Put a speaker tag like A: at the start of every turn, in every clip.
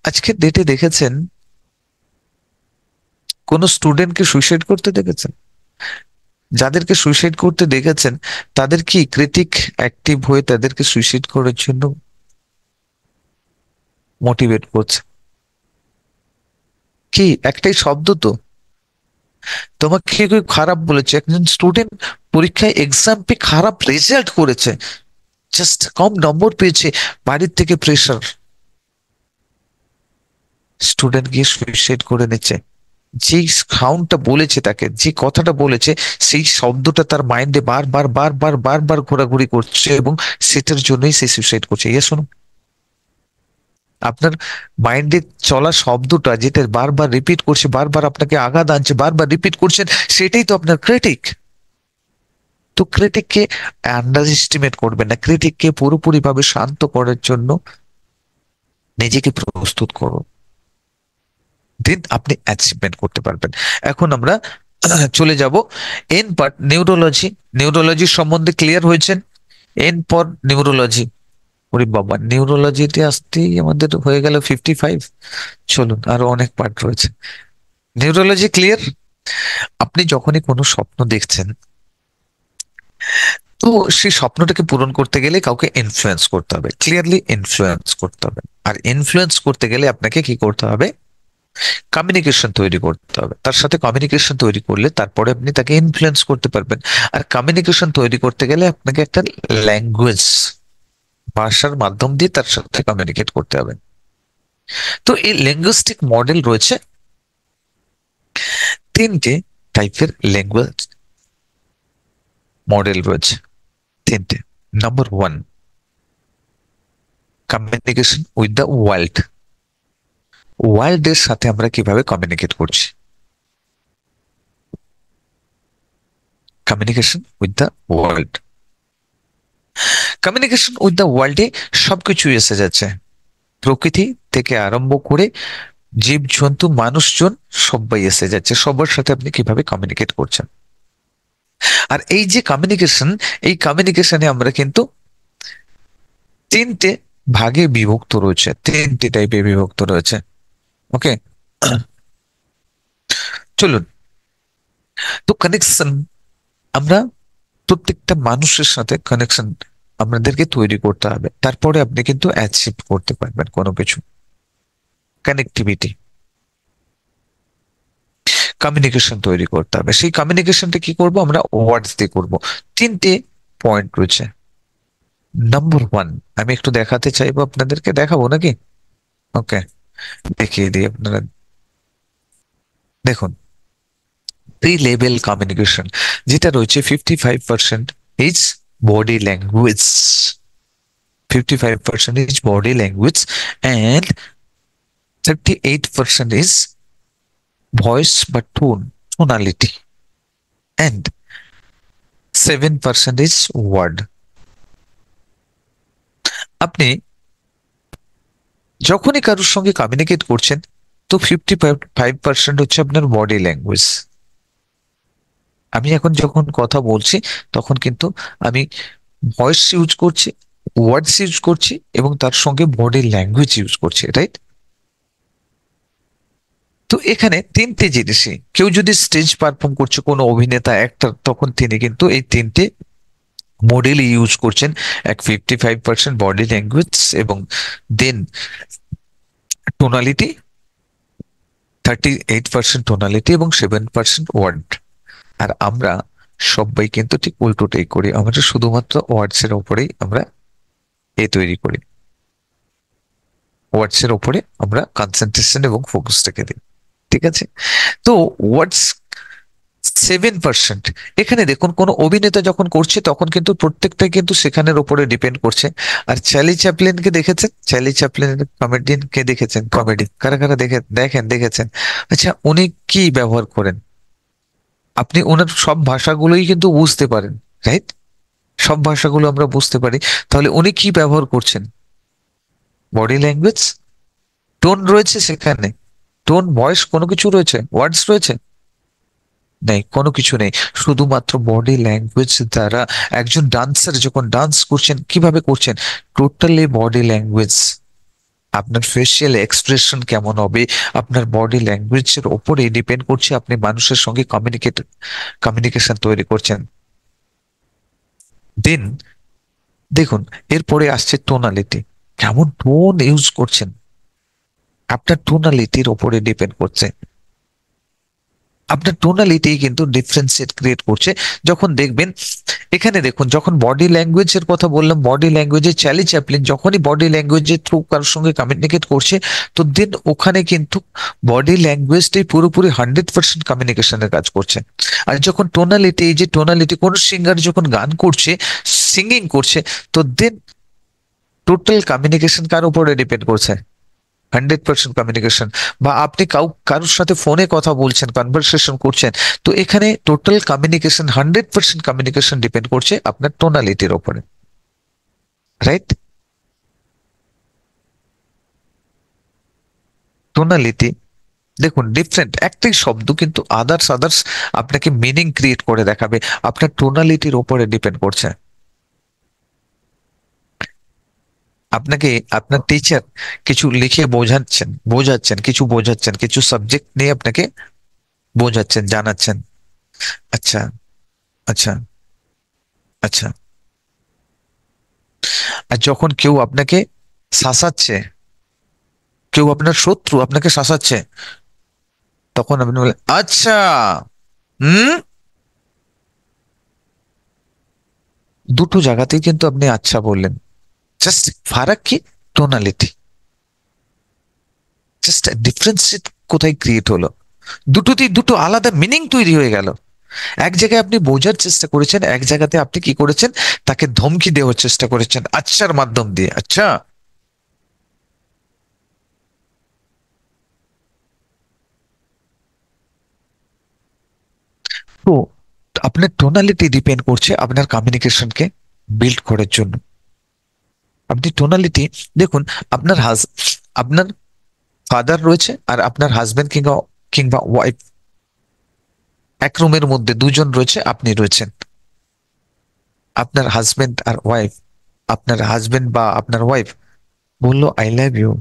A: আজকের ডেটে দেখেছেন কোন স্টুডেন্টকে সুইসাইড করতে দেখেছেন? যাদেরকে সুইসাইড করতে দেখেছেন তাদের কি ক্রিটিক অ্যাক্টিভ হয়ে তাদেরকে সুইসাইড করার জন্য মোটিভেট করছে? কি একটাই শব্দ তো, তোমাকে কেউ খারাপ বলেছে, একজন স্টুডেন্ট পরীক্ষায় এক্সাম পে খারাপ রেজাল্ট করেছে, জাস্ট কম নম্বর পেয়েছে, বাড়ির থেকে প্রেশার, স্টুডেন্ট গিয়ে সুইসাইড করে নিচ্ছে। যে সাউন্ডটা বলেছে, তাকে যে কথাটা বলেছে, সেই শব্দটা তার মাইন্ডে বারবার বারবার বারবার ঘোরাঘুরি করছে এবং সেটার জন্যই সে সুইসাইড করছে। ইয়ে শুনুন, আপনার মাইন্ডে চলা শব্দটা যেটা বারবার রিপিট করছে, বারবার আপনাকে আঘাত আনছে, বারবার রিপিট করছেন, সেটাই তো আপনার ক্রিটিক। তো ক্রিটিককে আন্ডার এস্টিমেট করবেন না, ক্রিটিককে পুরোপুরি ভাবে শান্ত করার জন্য নিজেকে প্রস্তুত করুন, দেন আপনি অ্যাচিভমেন্ট করতে পারবেন। এখন আমরা চলে যাব এন পার্ট, নিউরোলজি। নিউরোলজি সম্বন্ধে ক্লিয়ার হয়েছেন? এন পর নিউরোলজি। ওরে বাবা, নিউরোলজিতে আসতেই আমাদের হয়ে গেল 55। চলুন, আরো অনেক পার্ট রয়েছে। Neurology clear? আপনি যখনই কোনো স্বপ্ন দেখছেন, তো সেই স্বপ্নটাকে পূরণ করতে গেলে কাউকে ইনফ্লুয়েন্স করতে হবে, ক্লিয়ারলি ইনফ্লুয়েন্স করতে হবে। আর ইনফ্লুয়েন্স করতে গেলে আপনাকে কি করতে হবে? কমিউনিকেশন তৈরি করতে হবে। তার সাথে কমিউনিকেশন তৈরি করলে তারপরে আপনি তাকে ইনফ্লুয়েন্স করতে পারবেন। আর কমিউনিকেশন তৈরি করতে গেলে আপনাকে একটা ল্যাঙ্গুয়েজ, ভাষার মাধ্যম দিয়ে তার সাথে কমিউনিকেট করতে হবে। তো এই লিঙ্গুইস্টিক মডেল রয়েছে তিনটে টাইপের, ল্যাঙ্গুয়েজ মডেল রয়েছে তিনটে। Number one, communication with the world. ওয়ার্ল্ডের সাথে আমরা কিভাবে কমিউনিকেট করছি, communication with the world. Communication with the ওয়ার্ল্ডে সবকিছু এসে যাচ্ছে, প্রকৃতি থেকে আরম্ভ করে জীবজন্তু মানুষজন সবাই এসে যাচ্ছে, সবার সাথে আপনি কিভাবে কমিউনিকেট করছেন। আর এই যে কমিউনিকেশন, এই কমিউনিকেশনে আমরা কিন্তু তিনটে ভাগে বিভক্ত রয়েছে, তিনটে টাইপে বিভক্ত রয়েছে। ওকে, চলুন। তো কানেকশন, আমরা প্রত্যেকটা মানুষের সাথে কানেকশন আপনাদেরকে তৈরি করতে হবে, তারপরে আপনি কিন্তু অ্যাচিভ করতে পারবেন কোনো কিছু। কানেক্টিভিটি, কমিউনিকেশন তৈরি করতে হবে। সেই কমিউনিকেশনটা কি করব আমরা? ওয়ার্ডস দিয়ে করব। তিনটে পয়েন্ট রয়েছে। নাম্বার ওয়ান, আমি একটু দেখাতে চাইবো আপনাদেরকে, দেখাবো নাকি? ওকে, দেখিয়ে দিই আপনারা দেখুন। প্রি লেভেল কমিউনিকেশন যেটা রয়েছে, 55% is body language, 55% is body language, and 38% is voice but tonality, and 7% is word. আপনি যখনই কারোর সঙ্গে কমিউনিকেট করছেন, তো 55% হচ্ছে আপনার বডি ল্যাঙ্গুয়েজ। আমি এখন যখন কথা বলছি তখন কিন্তু আমি ভয়েস ইউজ করছি, ওয়ার্ডস ইউজ করছি এবং তার সঙ্গে বডি ল্যাঙ্গুয়েজ ইউজ করছি, রাইট? তো এখানে তিনটে জিনিসই, কেউ যদি স্টেজ পারফর্ম করছে, কোনো অভিনেতা অ্যাক্টর, তখন তিনি কিন্তু এই তিনটে মডেল ইউজ করছেন। এক 55% বডি ল্যাঙ্গুয়েজ, এবং দেন টোনালিটি, 38% টোনালিটি এবং 7% ওয়ার্ড। আর আমরা সবাই কিন্তু ঠিক উল্টোটাই করি, আমরা শুধুমাত্র ওয়ার্ডস এর উপরেই আমরা তৈরি করি, ওয়ার্ডস এর উপরে আমরা কনসেন্ট্রেশন এবং ফোকাসটাকে দিই। ঠিক আছে? তো ওয়ার্ডস 7%। এখানে দেখুন, কোন অভিনেতা যখন করছে তখন কিন্তু প্রত্যেকটাই কিন্তু সেখানের উপরে ডিপেন্ড করছে। আর চার্লি চ্যাপলিনকে দেখেছেন? চার্লি চ্যাপলিনের কমেডিয়ান কে দেখেছেন? কমেডি কারা কারা দেখেছেন? আচ্ছা, উনি কি ব্যবহার করেন? আপনি ওনার সব ভাষাগুলোই কিন্তু বুঝতে পারেন, রাইট? সব ভাষাগুলো আমরা বুঝতে পারি। তাহলে উনি কি ব্যবহার করছেন? Body language. টোন রয়েছে সেখানে? টোন, ভয়েস, কোনো কিছু রয়েছে? ওয়ার্ডস রয়েছে? নেই, কোনো কিছু নেই, শুধুমাত্র বডি ল্যাঙ্গুয়েজ দ্বারা। একজন ডান্সার যখন ডান্স করছেন, কিভাবে করছেন? Totally body language. আপনার ফেসিয়াল এক্সপ্রেশন কেমন হবে, আপনার বডি ল্যাঙ্গুয়েজের ওপরে ডিপেন্ড করছে আপনি মানুষের সঙ্গে কমিউনিকেশন তৈরি করছেন। দেন দেখুন, এরপরে আসছে টোনালিটি। কেমন টোন ইউজ করছেন, আপনার টোনালিটির ওপরে ডিপেন্ড করছে। আপনার টোনালিটি কিন্তু ডিফারেন্সিয়েট ক্রিয়েট করছে। যখন দেখবেন, এখানে দেখুন, যখন বডি ল্যাঙ্গুয়েজের কথা বললাম, বডি ল্যাঙ্গুয়েজে চার্লি চ্যাপলিন যখনই বডি ল্যাঙ্গুয়েজের থ্রু কারোর সঙ্গে কমিউনিকেট করছে, তো দেন ওখানে কিন্তু বডি ল্যাঙ্গুয়েজটাই পুরোপুরি 100% কমিউনিকেশনের কাজ করছে। আর যখন টোনালিটি, এই যে টোনালিটি, কোন সিঙ্গার যখন গান করছে, সিঙ্গিং করছে, তো দেন টোটাল কমিউনিকেশন কার উপরে ডিপেন্ড করছে? 100% কমিউনিকেশন। বা আপনি কারোর সাথে ফোনে কথা বলছেন, কনভারসেশন করছেন, তো এখানে টোটাল কমিউনিকেশন, 100% কমিউনিকেশন ডিপেন্ড করছে আপনার টোনালিটির ওপরে, রাইট? টোনালিটি দেখুন, ডিফারেন্ট একটাই শব্দ কিন্তু আদার্স আদার্স আপনাকে মিনিং ক্রিয়েট করে দেখাবে, আপনার টোনালিটির ওপরে ডিপেন্ড করছে। আপনাকে আপনার টিচার কিছু লিখে বোঝাচ্ছেন বোঝাচ্ছেন কিছু বোঝাচ্ছেন, কিছু সাবজেক্ট নিয়ে আপনাকে বোঝাচ্ছেন, জানাচ্ছেন। আচ্ছা, আচ্ছা, আচ্ছা। আর যখন কেউ আপনাকে শাসাচ্ছে, কেউ আপনার শত্রু আপনাকে শাসাচ্ছে, তখন আপনি বলেন আচ্ছা, হুম। দুটো জায়গাতেই কিন্তু আপনি আচ্ছা বললেন, জাস্ট ফারাক কি? টোনালিটি। জাস্ট ডিফারেন্স কোথায় ক্রিয়েট হলো, দুটোতেই দুটো আলাদা মিনিং তৈরি হয়ে গেল। এক জায়গায় আপনি বোঝার চেষ্টা করেছেন, এক জায়গাতে আপনি কি করেছেন, তাকে ধমকি দেওয়ার চেষ্টা করেছেন আচ্ছার মাধ্যম দিয়ে। আচ্ছা, তো আপনার টোনালিটি ডিপেন্ড করছে আপনার কমিউনিকেশনকে বিল্ড করার জন্য। আপনি টোনালিটি দেখুন, আপনার আপনার ফাদার রয়েছে আর আপনার হাজবেন্ড কিংবা কিংবা ওয়াইফ, এক রুমের মধ্যে দুজন রয়েছে, আপনি রয়েছেন। আপনার হাজবেন্ড আর ওয়াইফ, আপনার হাজবেন্ড বা আপনার ওয়াইফ বললো আই লাভ ইউ,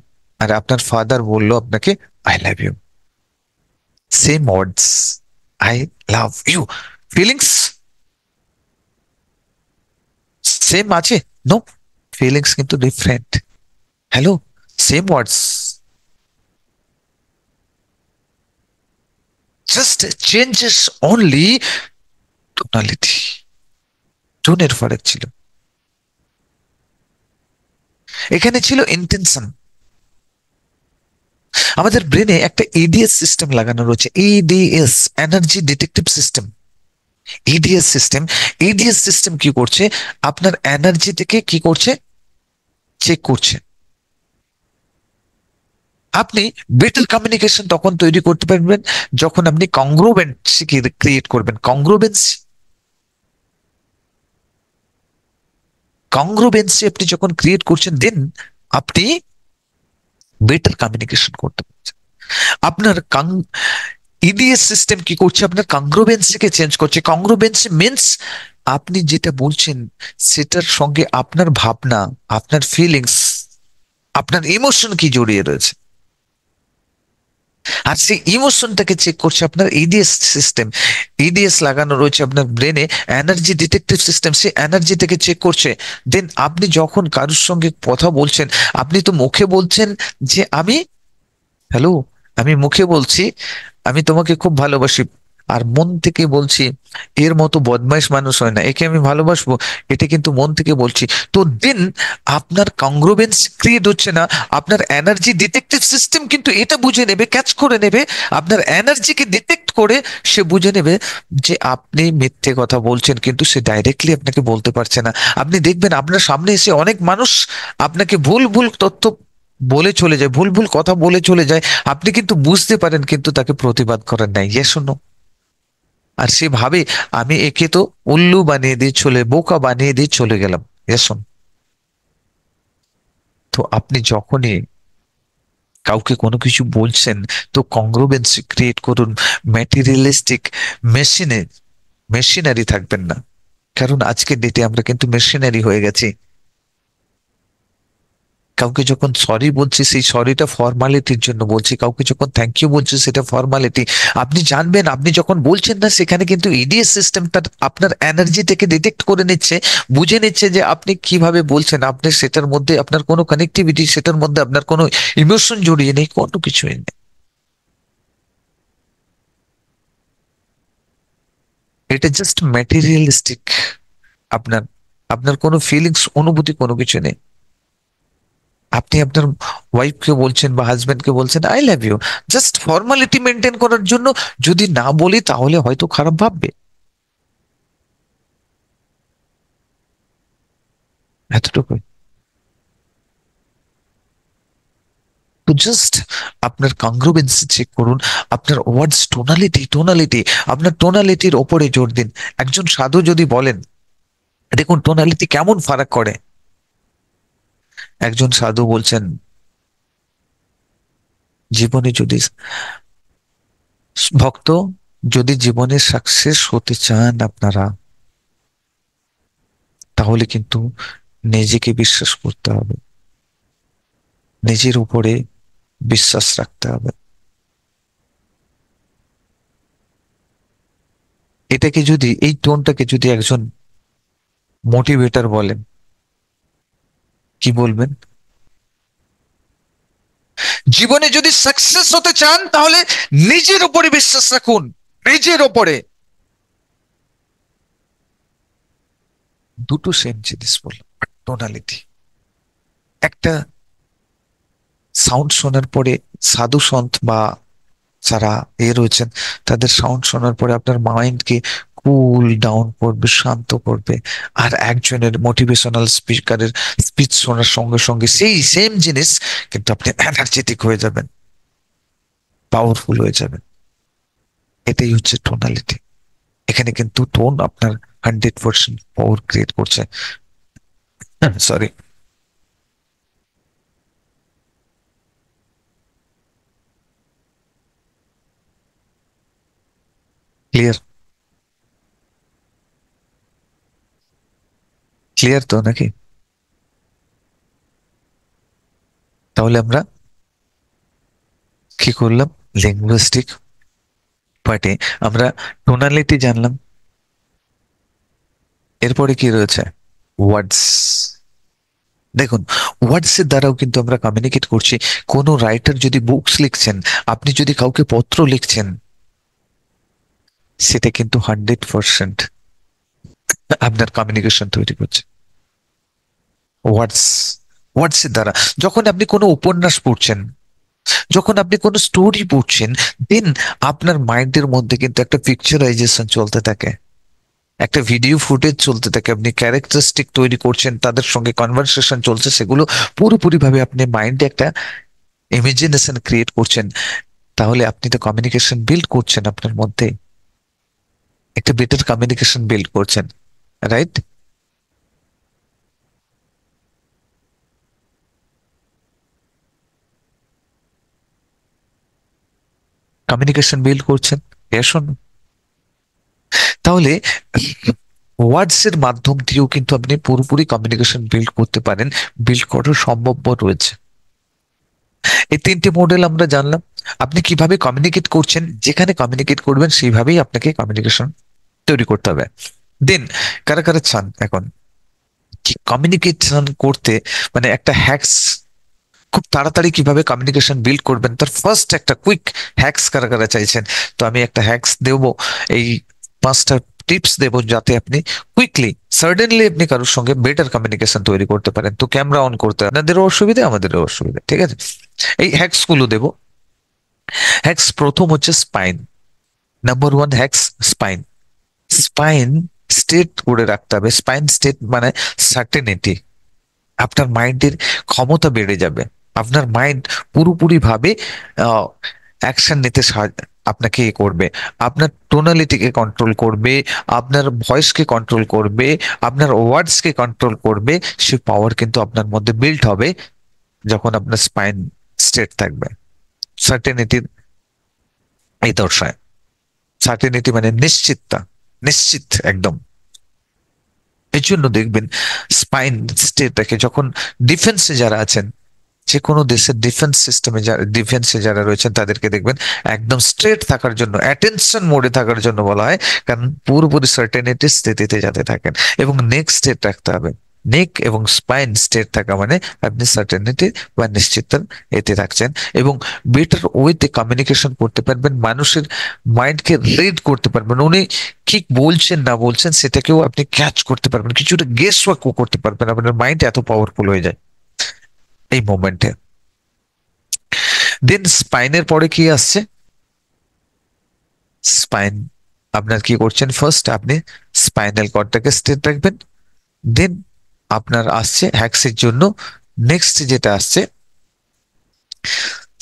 A: আর আপনার ফাদার বললো আপনাকে I love you. Same words, I love you, feelings same আছে? নো, ফিলিংস কিন্তু different. Hello, same words, just changes only tonality, টোনের ফারাক ছিল। এখানে ছিল ইন্টেনশন। আমাদের ব্রেনে একটা এডিএস সিস্টেম লাগানো রয়েছে, ads, energy detective system. Ads system, ads system কি করছে, আপনার এনার্জিটাকে কি করছে, চেক করছে। আপনি বেটার কমিউনিকেশন তখন তৈরি করতে পারবেন যখন আপনি কংগ্রুয়েন্সি ক্রিয়েট করবেন। কংগ্রুয়েন্সি, কংগ্রুয়েন্সি আপনি যখন ক্রিয়েট করছেন, দেন আপনি বেটার কমিউনিকেশন করতে পারছেন। আপনার ইডিএস সিস্টেম কি করছে, আপনার কংগ্রুয়েন্সিকে চেঞ্জ করছে। কংগ্রুয়েন্সি মিন্স আপনি যেটা বলছেন সেটার সঙ্গে আপনার ভাবনা, আপনার ফিলিংস, আপনার ইমোশন কি জড়িয়ে রয়েছে, আর সেই ইমোশনটাকে চেক করছে আপনার ইডিএস সিস্টেম। ইডিএস লাগানো রয়েছে আপনার ব্রেনে, এনার্জি ডিটেকটিভ সিস্টেম, সেই এনার্জিটাকে চেক করছে। দেন আপনি যখন কারোর সঙ্গে কথা বলছেন, আপনি তো মুখে বলছেন যে আমি, হ্যালো, আমি মুখে বলছি আমি তোমাকে খুব ভালোবাসি, আর মন থেকে বলছি এর মতো বদমাইশ মানুষ হয় না, একে আমি ভালোবাসবো, এটা কিন্তু মন থেকে বলছি। তো দেন আপনার কংগ্রুয়েন্স ক্রিয়েট হচ্ছে না। আপনার এনার্জি ডিটেকটিভ সিস্টেম কিন্তু এটা বুঝে নেবে, ক্যাচ করে নেবে, আপনার এনার্জিকে ডিটেক্ট করে সে বুঝে নেবে যে আপনি মিথ্যে কথা বলছেন, কিন্তু সে ডাইরেক্টলি আপনাকে বলতে পারছে না। আপনি দেখবেন আপনার সামনে এসে অনেক মানুষ আপনাকে ভুল ভুল তথ্য বলে চলে যায়, ভুল ভুল কথা বলে চলে যায়, আপনি কিন্তু বুঝতে পারেন কিন্তু তাকে প্রতিবাদ করেন নাই, ইয়ে শোনো। আর সে ভাবে আমি একে তো উল্লু বানিয়ে দিয়ে চলে, বোকা বানিয়ে দিয়ে চলে গেলাম, ইয়ে শোন। তো আপনি যখনই কাউকে কোনো কিছু বলছেন, তো কংগ্রুয়েন্সি ক্রিয়েট করুন। ম্যাটেরিয়ালিস্টিক মেশিনে মেশিনারি থাকবেন না, কারণ আজকের ডেটে আমরা কিন্তু মেশিনারি হয়ে গেছি। কাউকে যখন সরি বলছি সেই সরিটা ফর্মালিটির জন্য বলছি, কাউকে যখন থ্যাংক ইউ বলছি সেটা ফর্মালিটি। আপনি জানবেন আপনি যখন বলছেন না সেখানে কিন্তু ইডিএস সিস্টেমটা আপনার এনার্জি থেকে ডিটেক্ট করে নিচ্ছে, বুঝে নিচ্ছে যে আপনি কিভাবে বলছেন, আপনি সেটার মধ্যে আপনার কোনো কানেক্টিভিটি, সেটার মধ্যে আপনার কোনো ইমোশন জড়িয়ে নেই, কোনো কিছুই নেই। এটা জাস্ট ম্যাটেরিয়ালিস্টিক। আপনার আপনার কোনো ফিলিংস, অনুভূতি কোনো কিছু নেই। আপনি আপনার ওয়াইফকে বলছেন বা হাজবেন্ডকে বলছেন I love you, just formality maintain করার জন্য। যদি না বলি তাহলে হয়তো খারাপ ভাববে, এতটুকুই। তো জাস্ট আপনার কংগ্রুয়েন্সি চেক করুন, আপনার ওয়ার্ডস টোনালিটি, আপনার টোনালিটির ওপরে জোর দিন। একজন সাধু যদি বলেন, দেখুন টোনালিটি কেমন ফারাক করে। একজন সাধু বলছেন, জীবনে যদি ভক্ত, যদি জীবনে সাকসেস হতে চান আপনারা, তাহলে কিন্তু নিজেকে বিশ্বাস করতে হবে, নিজের উপরে বিশ্বাস রাখতে হবে। এটাকে যদি, এই টোনটাকে যদি একজন মোটিভেটর বলেন, কি বলবেন? জীবনে যদি সাকসেস হতে চান তাহলে নিজের উপরে বিশ্বাস রাখুন, নিজের উপরে। দুটো সেম জিনিস বললাম, টোনালিটি। একটা সাউন্ড শোনার পরে, সাধু সন্ত বা যারা রয়েছেন, তাদের সাউন্ড শোনার পরে আপনার মাইন্ডকে কুল ডাউন করবে, শান্ত করবে। আর একজনের মোটিভেশনাল স্পিকারের স্পিচ শোনার সঙ্গে সঙ্গে সেই সেম জিনিস, কিন্তু আপনি এনার্জেটিক হয়ে যাবেন, পাওয়ারফুল হয়ে যাবেন। এটাই হচ্ছে টোনালিটি। এখানে কিন্তু টোন আপনার 100% পাওয়ার ক্রিয়েট করছে। সরি। ক্লিয়ার? ক্লিয়ার তো নাকি? তাহলে আমরা কি করলাম? লিঙ্গুইস্টিক পার্টে আমরা টোনালিটি জানলাম। এরপরে কি রয়েছে? ওয়ার্ডস। দেখুন, ওয়ার্ডস এর দ্বারাও কিন্তু আমরা কমিউনিকেট করছি। কোনো রাইটার যদি বুকস লিখছেন, আপনি যদি কাউকে পত্র লিখছেন, সেটা কিন্তু 100% আপনার কমিউনিকেশন তৈরি করছে। ওয়ার্ডস, ওয়ার্ডস এর দ্বারা। যখন আপনি কোনো উপন্যাস পড়ছেন, যখন আপনি কোনো স্টোরি পড়ছেন, দেন আপনার মাইন্ডের মধ্যে কিন্তু একটা পিকচারাইজেশন চলতে থাকে, একটা ভিডিও ফুটেজ চলতে থাকে, আপনি ক্যারেক্টারিস্টিক তৈরি করছেন, তাদের সঙ্গে কনভারসেশন চলছে, সেগুলো পুরোপুরি ভাবে আপনি মাইন্ডে একটা ইমাজিনেশন ক্রিয়েট করছেন। তাহলে আপনি তো কমিউনিকেশন বিল্ড করছেন আপনার মধ্যে, একটা বেটার কমিউনিকেশন বিল্ড করছেন, রাইট? কমিউনিকেশন বিল্ড করছেন, শোন। তাহলে ওয়ার্ডস এর মাধ্যম দিয়েও কিন্তু আপনি পুরোপুরি কমিউনিকেশন বিল্ড করতে পারেন, বিল্ড করা সম্ভব রয়েছে। এই তিনটে মডেল আমরা জানলাম। আপনি কিভাবে কমিউনিকেট করছেন, যেখানে কমিউনিকেট করবেন সেইভাবেই আপনাকে কমিউনিকেশন তৈরি করতে হবে। দেন কারা কারা চান এখন কি কমিউনিকেশন করতে, মানে একটা হ্যাক্স, খুব তাড়াতাড়ি কিভাবে কমিউনিকেশন বিল্ড করবেন তার ফার্স্ট একটা কুইক হ্যাক্স কারা কারা চাইছেন? তো আমি একটা হ্যাক্স দেবো, এই 5টা টিপস দেবো, যাতে আপনি কুইকলি, সাডেনলি আপনি কারোর সঙ্গে বেটার কমিউনিকেশন তৈরি করতে পারেন। তো ক্যামেরা অন করতে আপনাদেরও অসুবিধা, আমাদেরও অসুবিধা, ঠিক আছে? এই হ্যাক্স গুলো দেবো। হ্যাক্স প্রথম হচ্ছে spine. Number one hacks, spine. Spine state করে রাখতে হবে। স্পাইন স্টেট মানে সার্টেনিটি। আপনার মাইন্ডের ক্ষমতা বেড়ে যাবে। আপনার মাইন্ড পুরোপুরি ভাবে অ্যাকশন নিতে আপনাকে এ করবে। আপনার টোনালিটিকে কন্ট্রোল করবে, আপনার ভয়েসকে কন্ট্রোল করবে, আপনার ওয়ার্ডসকে কন্ট্রোল করবে। সে পাওয়ার কিন্তু আপনার মধ্যে বিল্ড হবে যখন আপনার স্পাইন স্টেট থাকবে। সার্টেনিটির এই দর্শায়। সার্টেনিটি মানে নিশ্চিততা, নিশ্চিত একদম। এই জন্য দেখবেন স্পাইন স্টেটটাকে, যখন ডিফেন্সে যারা আছেন যে কোনো দেশের ডিফেন্সে যারা রয়েছেন তাদেরকে দেখবেন একদম স্ট্রেট থাকার জন্য, অ্যাটেনশন মোডে থাকার জন্য বলা হয়, কারণ পুরোপুরি সার্টেনিটি স্থিতিতে যাতে থাকেন। এবং নেক স্টেট রাখতে হবে। নেক এবং স্পাইন স্টেট থাকা মানে আপনি সার্টেনিটি বা নিশ্চিত এতে থাকছেন, এবং বেটার ওয়েতে কমিউনিকেশন করতে পারবেন, মানুষের মাইন্ডকে রিড করতে পারবেন, উনি কি বলছেন না বলছেন সেটাকেও আপনি ক্যাচ করতে পারবেন, কিছুটা গেস ওয়ার্কও করতে পারবেন, আপনার মাইন্ড এত পাওয়ারফুল হয়ে যায় এই মোমেন্টে। দেন স্পাইনের পরে কি আসছে? স্পাইন, আপনার কি করছেন, ফার্স্ট আপনি স্পাইনাল কর্ডটাকে স্ট্রেট রাখবেন। দেন আপনার আসছে হ্যাক্সের জন্য নেক্সট যেটা আসছে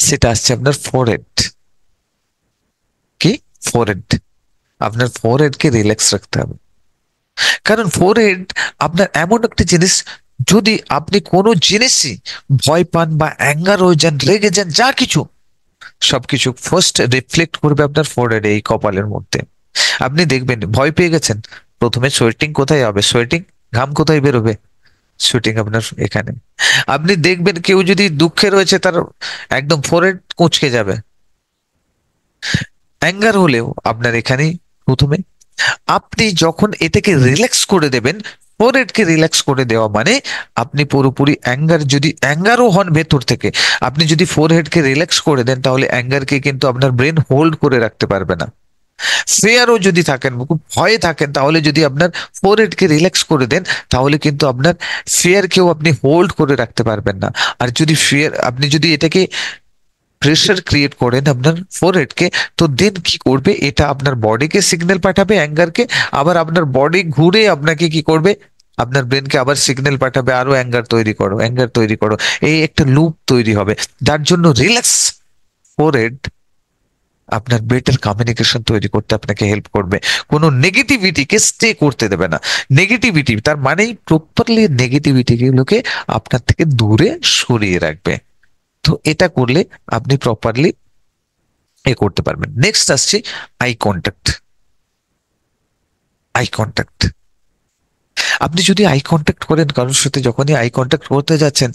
A: সেটা আসছে আপনার ফোরহেড। কি? ফোরহেড। আপনার ফোরহেডকে রিল্যাক্স রাখতে হবে, কারণ ফোরহেড আপনার এমন একটা জিনিস, যদি আপনি কোনো জিনিসই ভয় পান বা অ্যাঙ্গার হয়ে যান, রেগে যান, যা কিছু সবকিছু ফার্স্ট রিফ্লেক্ট করবে আপনার ফোরহেড, এই কপালের মধ্যে। আপনি দেখবেন ভয় পেয়ে গেছেন, প্রথমে সোয়েটিং কোথায় হবে? সোয়েটিং, ঘাম কোথায় বেরোবে? শুটিং আপনার এখানে। আপনি দেখবেন কেউ যদি দুঃখে রয়েছে, তার একদম ফোরহেড কুঁচকে যাবে। অ্যাঙ্গার হলেও আপনার এখানেই প্রথমে। আপনি যখন এটাকে রিল্যাক্স করে দেবেন, ফোরহেডকে রিল্যাক্স করে দেওয়া মানে আপনি পুরোপুরি অ্যাঙ্গার, যদি অ্যাঙ্গারও হন ভেতর থেকে, আপনি যদি ফোরহেডকে রিল্যাক্স করে দেন তাহলে অ্যাঙ্গারকে কিন্তু আপনার ব্রেন হোল্ড করে রাখতে পারবে না। ফিয়ারও যদি থাকেন, খুব ভয়ে থাকেন, তাহলে যদি আপনার ফোরহেডকে রিল্যাক্স করে দেন তাহলে কিন্তু আপনার ফিয়ারকেও আপনি হোল্ড করে রাখতে পারবেন না। আর যদি ফিয়ার, আপনি যদি এটাকে প্রেশার ক্রিয়েট করেন আপনার ফোরহেডকে, তো দেন কি করবে, এটা আপনার বডিকে সিগন্যাল পাঠাবে অ্যাঙ্গারকে, আবার আপনার বডি ঘুরে আপনাকে কি করবে, আপনার ব্রেনকে আবার সিগন্যাল পাঠাবে, আরো অ্যাঙ্গার তৈরি করো, অ্যাঙ্গার তৈরি করো, এই একটা লুপ তৈরি হবে। যার জন্য রিল্যাক্স ফোরহেড আপনার বেটার কমিউনিকেশন তৈরি করতে আপনাকে হেল্প করবে, কোনো নেগেটিভিটিকে স্টে করতে দেবে না। নেগেটিভিটি তার মানেই প্রপারলি নেগেটিভিটি গুলোকে আপনার থেকে দূরে সরিয়ে রাখবে। তো এটা করলে আপনি প্রপারলি এ করতে পারবেন। নেক্সট আসছে আই কন্ট্যাক্ট। আই কন্ট্যাক্ট, আপনি যদি আই কন্ট্যাক্ট করেন কারোর সাথে, যখনই আই কন্ট্যাক্ট করতে যাচ্ছেন,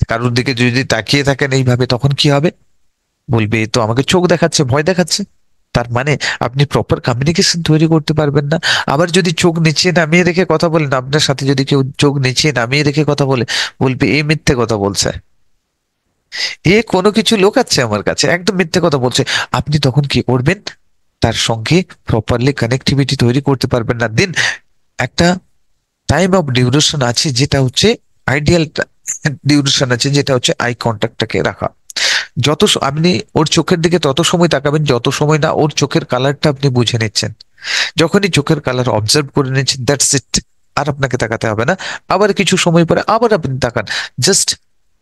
A: কারোর দিকে যদি তাকিয়ে থাকেন এইভাবে, তখন কি হবে? বলবে "এ তো আমাকে চোখ দেখাচ্ছে, ভয় দেখাচ্ছে"। তার মানে আপনি প্রপার কমিউনিকেশন তৈরি করতে পারবেন না। আবার যদি চোখ নিচে নামিয়ে রেখে কথা বলেন, আপনার সাথে যদি কেউ চোখ নিচে নামিয়ে রেখে কথা বলে, বলবে "এ মিথ্যে কথা বলছে, এ কোনো কিছু লোকাচ্ছে আমার কাছে, একদম মিথ্যে কথা বলছে"। আপনি তখন কি করবেন? তার সঙ্গে প্রপারলি কানেক্টিভিটি তৈরি করতে পারবেন না। দেন একটা টাইম অফ ডিউরেশন আছে, যেটা হচ্ছে আইডিয়াল ডিউরেশন আছে, যেটা হচ্ছে আই কন্ট্যাক্টটাকে রাখা। আপনি ওর চোখের দিকে তত সময় তাকাবেন যত সময় না ওর চোখের কালারটা আপনি বুঝে নিচ্ছেন। যখনই চোখের কালার অবজার্ভ করে নিচ্ছেন, দ্যাটস ইট, আর আপনাকে তাকাতে হবে না। আবার কিছু সময় পরে আবার আপনি তাকান, just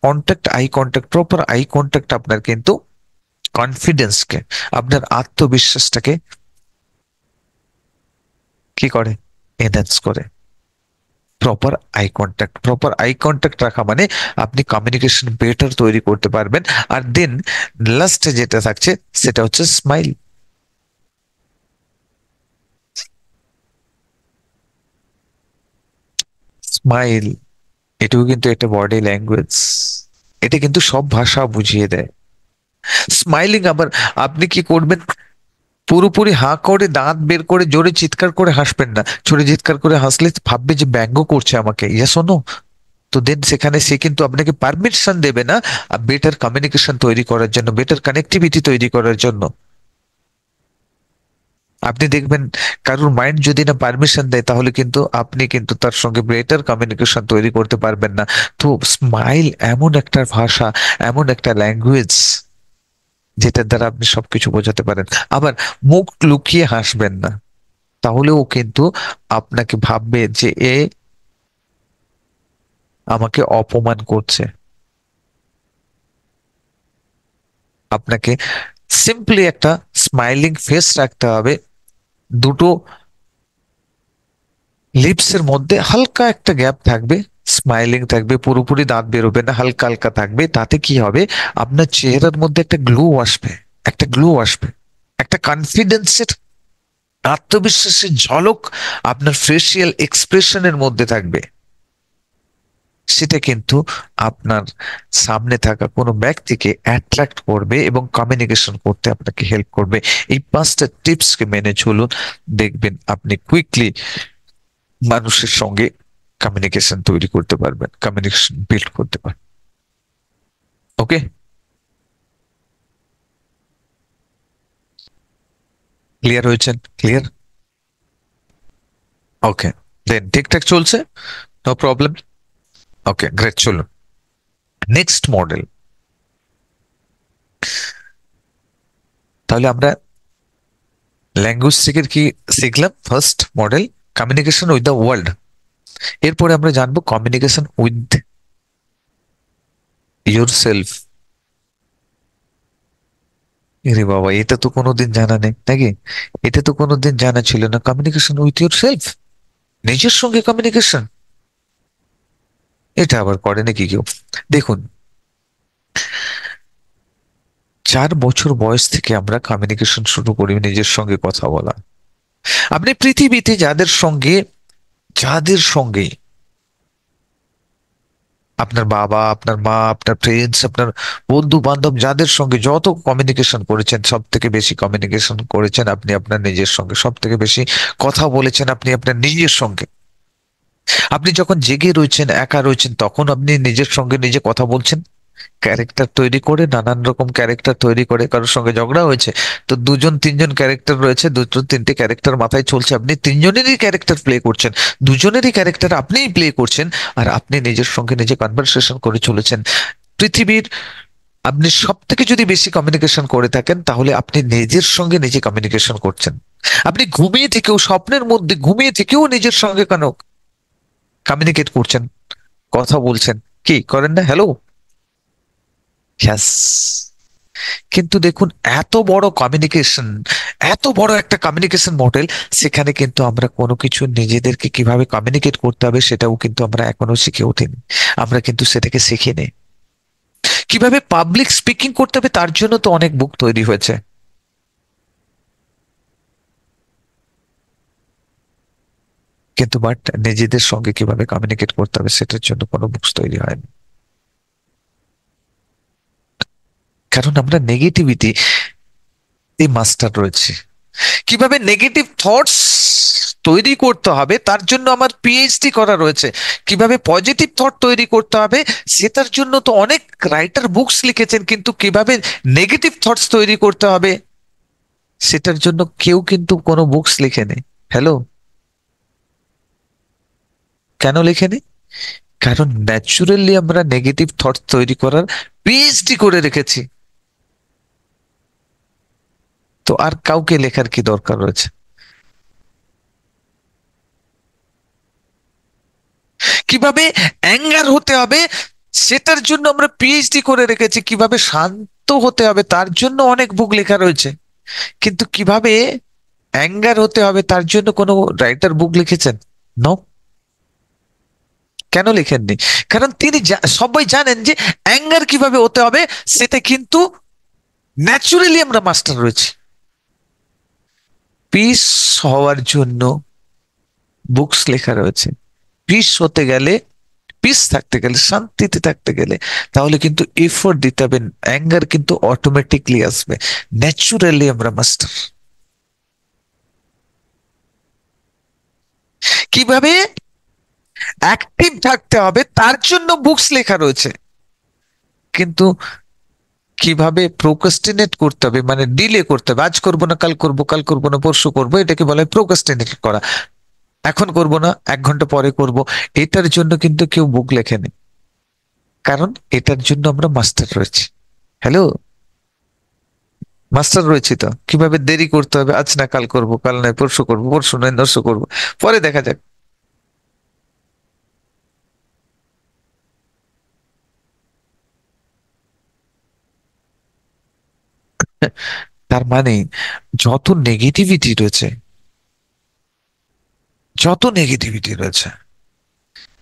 A: contact, eye contact, proper eye contact আপনার কিন্তু কনফিডেন্সকে, আপনার আত্মবিশ্বাসটাকে কি করে? এনহ্যান্স করে। প্রপার আই কন্ট্যাক্ট রাখা মানে আপনি কমিউনিকেশন বেটার তৈরি করতে পারবেন। আর দেন লাস্টে যেটা থাকছে সেটা হচ্ছে স্মাইল। স্মাইল, এটাও কিন্তু একটা বডি ল্যাঙ্গুয়েজ, এটা কিন্তু সব ভাষা বুঝিয়ে দেয়। স্মাইলিং আবার আপনি কি করবেন, পুরোপুরি হাঁ করে দাঁত বের করে জোরে চিৎকার করে হাসবেন না। জোরে চিৎকার করে হাসলে ভাববে যে ব্যঙ্গ করছে আমাকে, ইয়া শোনো। তো দেন সেখানে সে কিন্তু আপনাকে পারমিশন দেবে না বেটার কমিউনিকেশন তৈরি করার জন্য, বেটার কানেক্টিভিটি তৈরি করার জন্য। আপনি দেখবেন কারোর মাইন্ড যদি না পারমিশন দেয়, তাহলে কিন্তু আপনি কিন্তু তার সঙ্গে বেটার কমিউনিকেশন তৈরি করতে পারবেন না। তো স্মাইল এমন একটা ভাষা, এমন একটা ল্যাঙ্গুয়েজ, যেটার দ্বারা আপনি সবকিছু বোঝাতে পারেন। আবার মুখ লুকিয়ে হাসবেন না, তাহলেও কিন্তু আপনাকে ভাববে যে এ আমাকে অপমান করছে। আপনাকে সিম্পলি একটা স্মাইলিং ফেস রাখতে হবে, দুটো লিপস এর মধ্যে হালকা একটা গ্যাপ থাকবে, স্মাইলিং থাকবে, পুরোপুরি দাঁত বেরোবে না, হালকা হালকা থাকবে। তাতে কি হবে, আপনার চেহারার মধ্যে একটা গ্লো আসবে, একটা গ্লো আসবে, একটা কনফিডেন্সের, আত্মবিশ্বাসের ঝলক আপনার ফেসিয়াল এক্সপ্রেশনের মধ্যে থাকবে। সেটা কিন্তু আপনার সামনে থাকা কোনো ব্যক্তিকে অ্যাট্রাক্ট করবে এবং কমিউনিকেশন করতে আপনাকে হেল্প করবে। এই 5টা টিপসকে মেনে চলুন, দেখবেন আপনি কুইকলি মানুষের সঙ্গে কমিউনিকেশন তৈরি করতে পারবেন, কমিউনিকেশন বিল্ড করতে পারবেন। ওকে, ক্লিয়ার হয়েছেন? ক্লিয়ার? ওকে, দেন ঠিকঠাক চলছে, নো প্রবলেম। ওকে, গ্রেট, চলুন নেক্সট মডেল। তাহলে আমরা ল্যাঙ্গুয়েজ থেকে কি শিখলাম? First model communication with the world. এরপরে আমরা জানবো কমিউনিকেশন উইথ ইয়োর সেলফ। আরে বাবা, এটা তো কোনোদিন জানা নেই নাকি? এটা তো কোনোদিন জানা ছিল না, কমিউনিকেশন উইথ ইয়োর সেলফ, নিজের সঙ্গে কমিউনিকেশন। এটা আবার করে নাকি কেউ? দেখুন, 4 বছর বয়স থেকে আমরা কমিউনিকেশন শুরু করি, নিজের সঙ্গে কথা বলা। আপনি পৃথিবীতে যাদের সঙ্গে আপনার বাবা, আপনার মা, আপনার ফ্রেন্ডস, আপনার বন্ধু বান্ধব, যাদের সঙ্গে যত কমিউনিকেশন করেছেন, সব থেকে বেশি কমিউনিকেশন করেছেন আপনি আপনার নিজের সঙ্গে, সব থেকে বেশি কথা বলেছেন আপনি আপনার নিজের সঙ্গে। আপনি যখন জেগে রয়েছেন, একা রয়েছেন, তখন আপনি নিজের সঙ্গে নিজে কথা বলছেন, ক্যারেক্টার তৈরি করে, নানান রকম ক্যারেক্টার তৈরি করে। কারোর সঙ্গে ঝগড়া হয়েছে, তো দুজন তিনজন ক্যারেক্টার রয়েছে, দুটো তিনটে ক্যারেক্টার মাথায় চলছে, আপনি তিনজনেরই ক্যারেক্টার প্লে করছেন, দুজনেরই ক্যারেক্টার আপনিই প্লে করছেন। আর আপনি নিজের সঙ্গে নিজে কনভারসেশন করে চলেছেন। পৃথিবীর আপনি সব থেকে যদি বেশি কমিউনিকেশন করে থাকেন, তাহলে আপনি নিজের সঙ্গে নিজে কমিউনিকেশন করছেন। আপনি ঘুমিয়ে থেকেও, স্বপ্নের মধ্যে ঘুমিয়ে থেকেও নিজের সঙ্গে কেন কমিউনিকেট করছেন, কথা বলছেন। কি করেন না? হ্যালো, হ্যাস। কিন্তু দেখুন, এত বড় কমিউনিকেশন, এত বড় একটা কমিউনিকেশন মডেল, সেখানে কিন্তু আমরা কোনো কিছু নিজেদেরকে কিভাবে কমিউনিকেট করতে হবে সেটাও কিন্তু আমরা এখনো শিখে ওঠিনি। আমরা কিন্তু সেটাকে শিখিনি। কিভাবে পাবলিক স্পিকিং করতে হবে তার জন্য তো অনেক বুক তৈরি হয়েছে, কিন্তু বাট নিজেদের সঙ্গে কিভাবে কমিউনিকেট করতে হবে সেটার জন্য কোনো বুকস তৈরি হয়নি। কারণ আমরা নেগেটিভিটি এই মাস্টার রয়েছে। কিভাবে নেগেটিভ থটস তৈরি করতে হবে তার জন্য আমার পিএইচডি করা রয়েছে। কিভাবে পজিটিভ থট তৈরি করতে হবে সেটার জন্য তো অনেক রাইটার বুকস লিখেছেন, কিন্তু কিভাবে নেগেটিভ থটস তৈরি করতে হবে সেটার জন্য কেউ কিন্তু কোনো বুকস লিখেনি। হ্যালো, কেন লেখেনি? কারণ ন্যাচুরালি আমরা নেগেটিভ থট তৈরি করার পিএইচডি করে রেখেছি। তো আর কাউকে লেখার কি দরকার রয়েছে? কিভাবে অ্যাঙ্গার হতে হবে সেটার জন্য আমরা পিএইচডি করে রেখেছি। কিভাবে শান্ত হতে হবে তার জন্য অনেক বুক লেখা রয়েছে, কিন্তু কিভাবে অ্যাঙ্গার হতে হবে তার জন্য কোনো রাইটার বুক লিখেছেন? নো। কেন লিখেননি? কারণ তিনি সবাই জানেন যে অ্যাঙ্গার কিভাবে হতে হবে সেটা কিন্তু ন্যাচুরালি আমরা মাস্টার রয়েছে। পিস হওয়ার জন্য বুকস লেখা রয়েছে। পিস হতে গেলে, পিস থাকতে গেলে, শান্তিতে থাকতে গেলে, তাহলে কিন্তু এফোর্ট দিতে হবে। অ্যাঙ্গার কিন্তু অটোমেটিকলি আসবে, ন্যাচুরালি আমরা মাস্টার। কিভাবে অ্যাক্টিভ থাকতে হবে তার জন্য বুকস লেখা রয়েছে, কিন্তু কিভাবে প্রোক্রাস্টিনেট করতে হবে, মানে ডিলে করতে হবে, আজ করবো না কাল করবো, কাল করবো না পরশু করবো, এটাকে বলা হয় প্রোক্রাস্টিনেট করা। এখন করবো না, 1 ঘন্টা পরে করব, এটার জন্য কিন্তু কেউ বুক লেখেনি। কারণ এটার জন্য আমরা মাস্টার রয়েছি। হ্যালো, মাস্টার রয়েছি তো। কিভাবে দেরি করতে হবে, আজ না কাল করব, কাল নয় পরশু করব, পরশু নয় নরশু করব, পরে দেখা যাক। তার মানে যত নেগেটিভিটি রয়েছে, যত নেগেটিভিটি রয়েছে,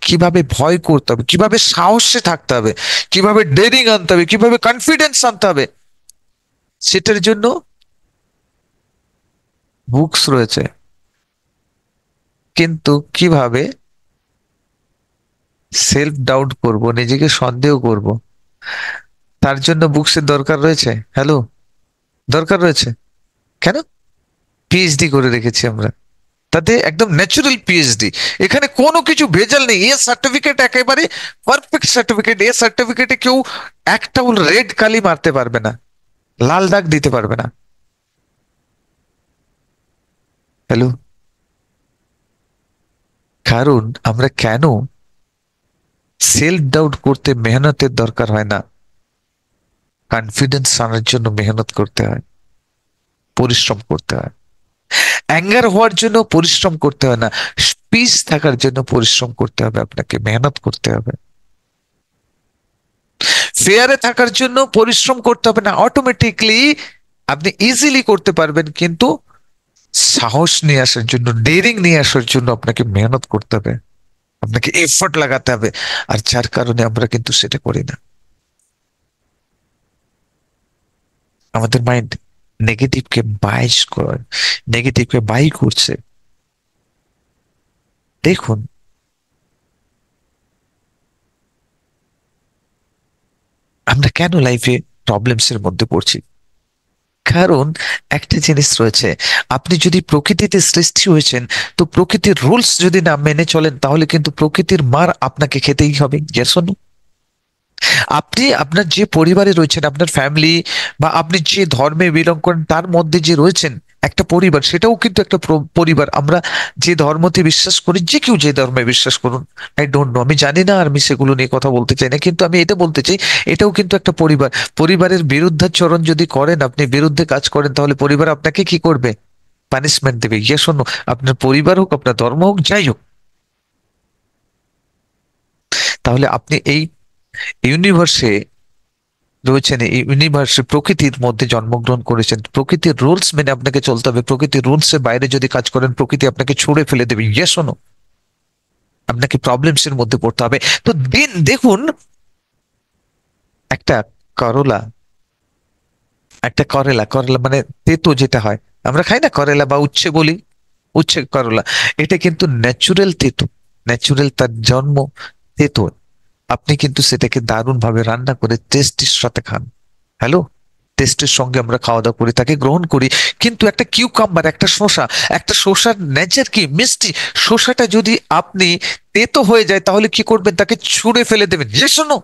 A: কিভাবে ভয় করতে হবে, কিভাবে সাহসে থাকতে হবে, কিভাবে ডেরিং আনতে হবে, কিভাবে কনফিডেন্স আনতে হবে, সেটার জন্য বুকস রয়েছে। কিন্তু কিভাবে সেলফ ডাউট করব, নিজেকে সন্দেহ করব, তার জন্য বুকসের দরকার রয়েছে? হ্যালো, দরকার রয়েছে। কেন? পিএইচডি করে রেখেছি আমরা, তাতে একদম ন্যাচুরাল পিএইচডি। এখানে কোনো কিছু ভেজাল নেই, এ সার্টিফিকেট একেবারে পারফেক্ট সার্টিফিকেট। এ সার্টিফিকেটে কেউ একটাও রেড কালি মারতে পারবে না, লাল দাগ দিতে পারবে না। হ্যালো। কারণ আমরা কেন সেলফ ডাউট করতে মেহনতের দরকার হয় না, কনফিডেন্স আনার জন্য মেহনত করতে হয়, পরিশ্রম করতে হয়। অ্যাঙ্গার হওয়ার জন্য পরিশ্রম করতে হয় না, পিস থাকার জন্য পরিশ্রম করতে হবে, আপনাকে মেহনত করতে হবে। ফেয়ারে থাকার জন্য পরিশ্রম করতে হবে না, অটোমেটিকলি আপনি ইজিলি করতে পারবেন। কিন্তু সাহস নিয়ে আসার জন্য, ডেরিং নিয়ে আসার জন্য আপনাকে মেহনত করতে হবে, আপনাকে এফর্ট লাগাতে হবে। আর যার কারণে আমরা কিন্তু সেটা করি না। আমাদের মাইন্ড নেগেটিভকে বাইশ করে, নেগেটিভকে বাই করছে। দেখুন, আমরা কেন লাইফে প্রবলেমস এর মধ্যে পড়ছি? কারণ একটা জিনিস রয়েছে, আপনি যদি প্রকৃতিতে সৃষ্টি হয়েছেন, তো প্রকৃতির রুলস যদি না মেনে চলেন, তাহলে কিন্তু প্রকৃতির মার আপনাকে খেতেই হবে। আপনি আপনার যে পরিবারে রয়েছেন, আপনার ফ্যামিলি, বা আপনি যে ধর্মে বিলং করেন তার মধ্যে যে রয়েছেন একটা পরিবার, সেটাও কিন্তু একটা পরিবার। আমরা যে ধর্মতে বিশ্বাস করি, যে কেউ যে ধর্মে বিশ্বাস করুন, আই ডোন্ট নো, আমি জানি না, আর আমি সেগুলো নিয়ে কথা বলতে চাই না, কিন্তু আমি এটা বলতে চাই, এটাও কিন্তু একটা পরিবার। পরিবারের বিরুদ্ধাচরণ যদি করেন, আপনি বিরুদ্ধে কাজ করেন, তাহলে পরিবার আপনাকে কি করবে? পানিশমেন্ট দেবে। ইয়ে শোনো, আপনার পরিবার হোক, আপনার ধর্ম হোক, যাই হোক। তাহলে আপনি এই ইউনিভার্সে রয়েছেন, এই ইউনিভার্সে প্রকৃতির মধ্যে জন্মগ্রহণ করেছেন, প্রকৃতির রুলস মেনে আপনাকে চলতে হবে। প্রকৃতির রুলস এর বাইরে যদি কাজ করেন, প্রকৃতি আপনাকে ছুঁড়ে ফেলে দেবে। ইয়ে শোনো, আপনাকে প্রবলেমস এর মধ্যে পড়তে হবে। তো দেখুন, একটা করলা, একটা করেলা, করেলা মানে তেতো যেটা হয়, আমরা খাই না করেলা, বা উচ্ছে বলি, উচ্ছে করলা, এটা কিন্তু ন্যাচুরাল তেতো, ন্যাচুরাল, তার জন্ম তেতো। আপনি কিন্তু সেটাকে দারুণ ভাবে রান্না করে টেস্টির সাথে খান। হ্যালো, টেস্টের সঙ্গে আমরা খাওয়া দাওয়া করি, তাকে গ্রহণ করি। কিন্তু একটা কিউকাম্বার, একটা শসা, একটা শসার নেচার কি মিষ্টি। শসাটা যদি আপনি তেতো হয়ে যায়, তাহলে কি করবেন? তাকে ছুঁড়ে ফেলে দেবেন। যে শোনো,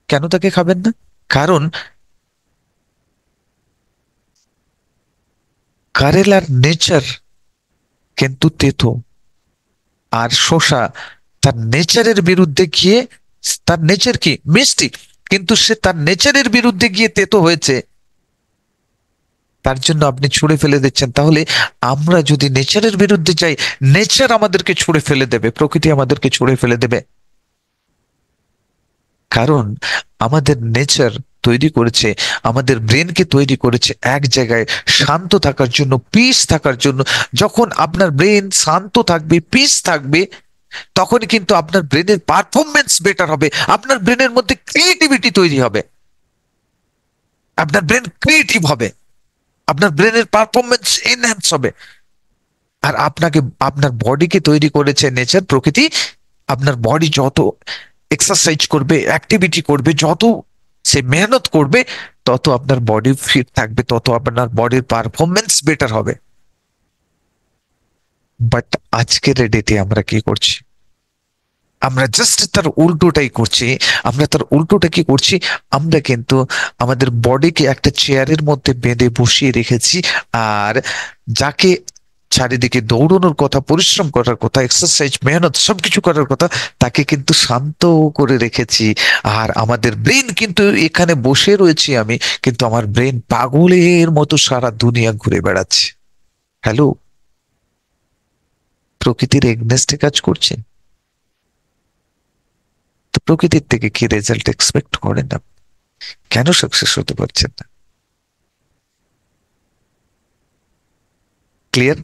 A: কেন তাকে খাবেন না? কারণ কারেলার নেচার কিন্তু তেতো, আর শসা তার নেচারের বিরুদ্ধে গিয়ে, তার নেচার কি মিষ্টি, কিন্তু সে তার নেচারের বিরুদ্ধে গিয়ে তেতো হয়েছে, তার জন্য আপনি ছুঁড়ে ফেলে দিচ্ছেন। তাহলে আমরা যদি নেচারের বিরুদ্ধে যাই, নেচার আমাদেরকে ছুঁড়ে ফেলে দেবে, প্রকৃতি আমাদেরকে ছুঁড়ে ফেলে দেবে। কারণ আমাদের নেচার তৈরি করেছে, আমাদের ব্রেনকে তৈরি করেছে এক জায়গায় শান্ত থাকার জন্য, পিস থাকার জন্য। যখন আপনার ব্রেন শান্ত থাকবে, পিস থাকবে, তখন কিন্তু আপনার ব্রেনের পারফরমেন্স বেটার হবে, আপনার ব্রেনের মধ্যে ক্রিয়েটিভিটি তৈরি হবে, আপনার ব্রেন ক্রিয়েটিভ হবে, আপনার ব্রেনের পারফরমেন্স এনহ্যান্স হবে। আর আপনাকে, আপনার বডিকে তৈরি করেছে নেচার, প্রকৃতি। আপনার বডি যত এক্সারসাইজ করবে, অ্যাক্টিভিটি করবে, যত সে মেহনত করবে, তত আপনার বডি ফিট থাকবে, তত আপনার বডির পারফরমেন্স বেটার হবে। বাট আজকের ডেটে আমরা কি করছি? আমরা জাস্ট তার উল্টোটাই করছি। আমরা তার উল্টোটা কি করছি? আমরা কিন্তু আমাদের বডিকে একটা চেয়ারের মধ্যে বেঁধে বসিয়ে রেখেছি, আর যাকে চারিদিকে দৌড়ানোর কথা, পরিশ্রম করার কথা, এক্সারসাইজ, মেহনত সবকিছু করার কথা, তাকে কিন্তু শান্ত করে রেখেছি। আর আমাদের ব্রেন কিন্তু এখানে বসে রয়েছি আমি, কিন্তু আমার ব্রেন পাগলের মতো সারা দুনিয়া ঘুরে বেড়াচ্ছে। হ্যালো, প্রকৃতির এগনেস্টে কাজ করছে। তো প্রকৃতির থেকে কি রেজাল্ট এক্সপেক্ট করেন না? কেন সাকসেস হতে পারছেন না? ক্লিয়ার?